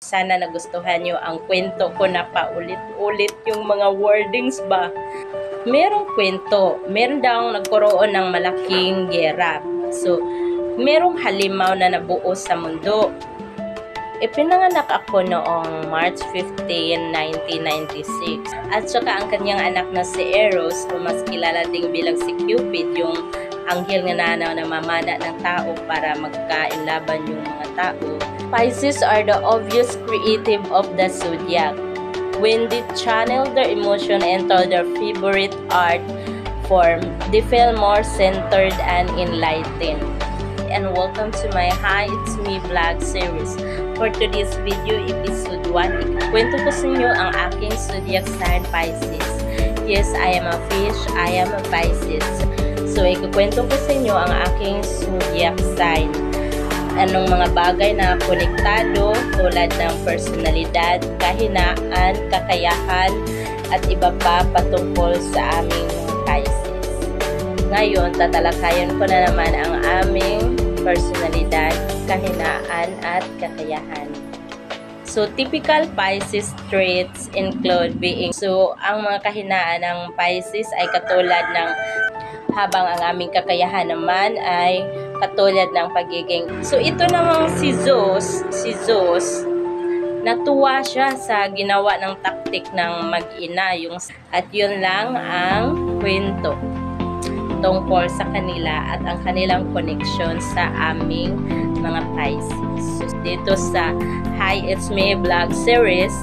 Sana nagustuhan nyo ang kwento ko na paulit-ulit yung mga wordings ba. Merong kwento, meron daw nagkaroon ng malaking gera. So, merong halimaw na nabuo sa mundo. Ipinanganak ako noong March 15, 1996. At saka ang kanyang anak na si Eros, o mas kilala ding bilang si Cupid, yung anghel nga na namamana ng tao para magkainlaban yung mga tao. Pisces are the obvious creative of the zodiac. When they channel their emotion into their favorite art form, they feel more centered and enlightened. And welcome to my Hi It's Me vlog series. For today's video, episode 1, ikwento ko sa inyo ang aking zodiac sign Pisces. Yes, I am a fish, I am a Pisces. So, ikukwento ko sa inyo ang aking zodiac sign. Anong mga bagay na konektado tulad ng personalidad, kahinaan, kakayahan, at iba pa patungkol sa aming Pisces. Ngayon, tatalakayan ko na naman ang aming personalidad, kahinaan, at kakayahan. So, typical Pisces traits include being. So, ang mga kahinaan ng Pisces ay katulad ng habang ang aming kakayahan naman ay katulad ng pagiging. So, ito namang si Zeus, natuwa siya sa ginawa ng taktik ng mag-ina. At yun lang ang kwento tungkol sa kanila at ang kanilang connection sa aming mga Pisces. So, dito sa Hi It's Me vlog series,